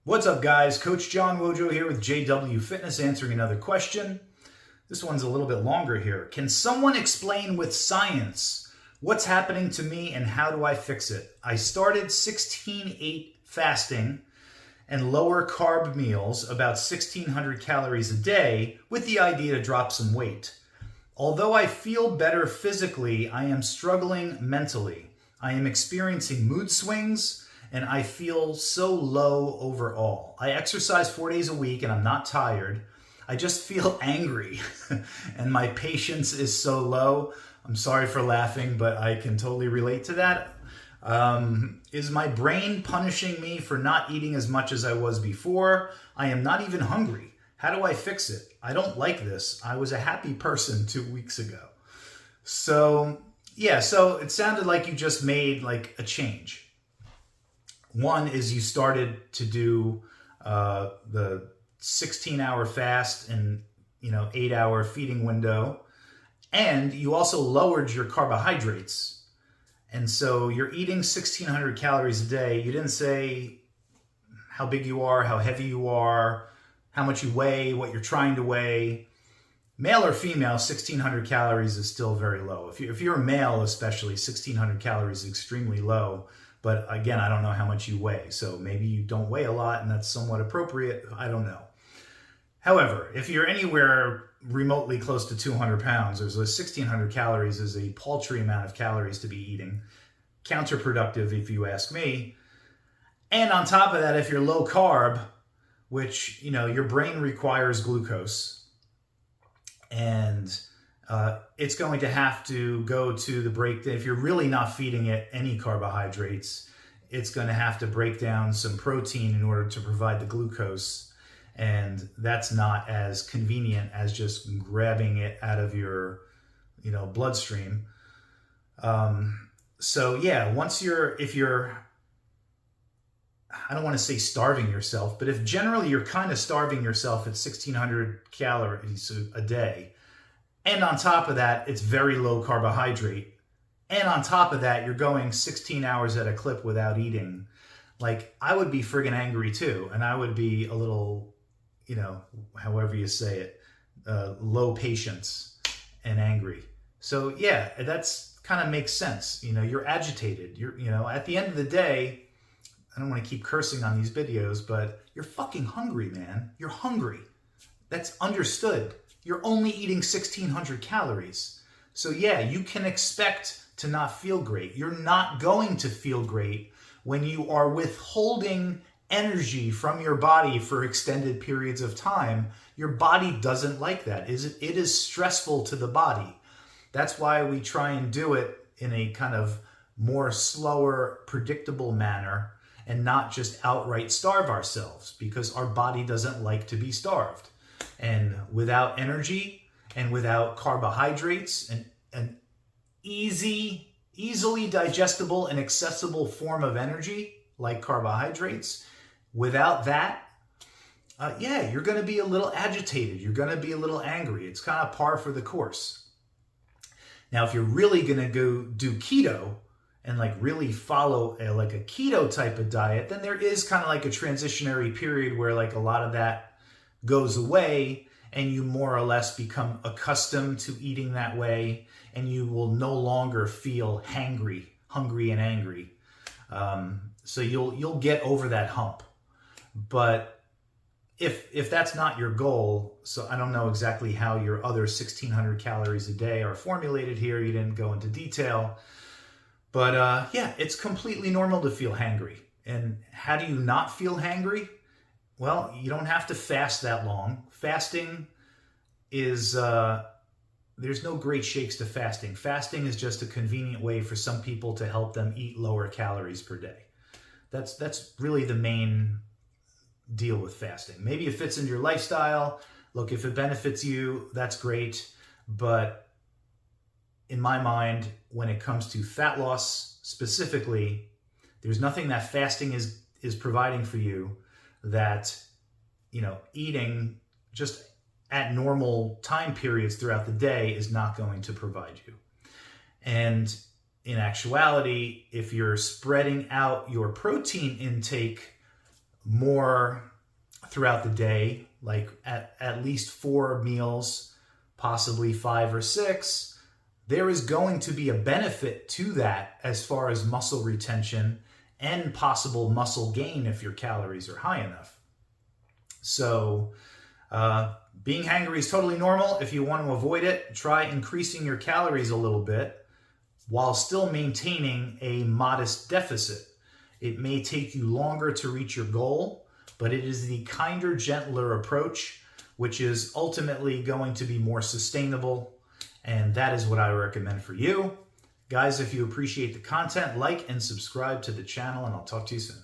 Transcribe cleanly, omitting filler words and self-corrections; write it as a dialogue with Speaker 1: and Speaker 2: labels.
Speaker 1: What's up, guys? Coach John Wojo here with JW Fitness answering another question. This one's a little bit longer here. Can someone explain with science what's happening to me and how do I fix it? I started 16-8 fasting and lower carb meals, about 1,600 calories a day, with the idea to drop some weight. Although I feel better physically, I am struggling mentally. I am experiencing mood swings and I feel so low overall. I exercise 4 days a week and I'm not tired. I just feel angry and my patience is so low. I'm sorry for laughing, but I can totally relate to that. Is my brain punishing me for not eating as much as I was before? I am not even hungry. How do I fix it? I don't like this. I was a happy person 2 weeks ago. So it sounded like you just made like a change. One is you started to do the 16-hour fast and 8-hour feeding window, and you also lowered your carbohydrates. And so you're eating 1,600 calories a day. You didn't say how big you are, how heavy you are, how much you weigh, what you're trying to weigh. Male or female, 1,600 calories is still very low. If you're a male especially, 1,600 calories is extremely low. But again, I don't know how much you weigh. So maybe you don't weigh a lot and that's somewhat appropriate. I don't know. However, if you're anywhere remotely close to 200 pounds, there's 1,600 calories is a paltry amount of calories to be eating. Counterproductive, if you ask me. And on top of that, if you're low carb, which, your brain requires glucose, and it's going to have to go to the breakdown. If you're really not feeding it any carbohydrates, it's going to have to break down some protein in order to provide the glucose. And that's not as convenient as just grabbing it out of your, bloodstream. If you're, I don't want to say starving yourself, but if generally you're kind of starving yourself at 1,600 calories a day, and on top of that, it's very low carbohydrate, and on top of that, you're going 16 hours at a clip without eating, I would be friggin' angry too, and I would be a little, however you say it, low patience and angry. So yeah, that's kind of makes sense. You're agitated. You're, at the end of the day, I don't want to keep cursing on these videos, but you're fucking hungry, man. You're hungry. That's understood. You're only eating 1,600 calories. So yeah, you can expect to not feel great. You're not going to feel great when you are withholding energy from your body for extended periods of time. Your body doesn't like that. It is stressful to the body. That's why we try and do it in a kind of more slower, predictable manner and not just outright starve ourselves, because our body doesn't like to be starved. And without energy and without carbohydrates and an easily digestible and accessible form of energy like carbohydrates, without that, you're going to be a little agitated. You're going to be a little angry. It's kind of par for the course. Now, if you're really going to go do keto and really follow a keto type of diet, then there is kind of a transitionary period where a lot of that goes away and you more or less become accustomed to eating that way, and you will no longer feel hungry and angry. So you'll get over that hump. But if that's not your goal, so I don't know exactly how your other 1,600 calories a day are formulated here. You didn't go into detail. But it's completely normal to feel hangry. And how do you not feel hangry? Well, you don't have to fast that long. Fasting is, there's no great shakes to fasting. Fasting is just a convenient way for some people to help them eat lower calories per day. That's really the main deal with fasting. Maybe it fits into your lifestyle. Look, if it benefits you, that's great. But in my mind, when it comes to fat loss specifically, there's nothing that fasting is providing for you that, eating just at normal time periods throughout the day is not going to provide you. And in actuality, if you're spreading out your protein intake more throughout the day, like at least 4 meals, possibly 5 or 6, there is going to be a benefit to that as far as muscle retention and possible muscle gain if your calories are high enough. So being hangry is totally normal. If you want to avoid it, try increasing your calories a little bit while still maintaining a modest deficit. It may take you longer to reach your goal, but it is the kinder, gentler approach, which is ultimately going to be more sustainable. And that is what I recommend for you. Guys, if you appreciate the content, like and subscribe to the channel, and I'll talk to you soon.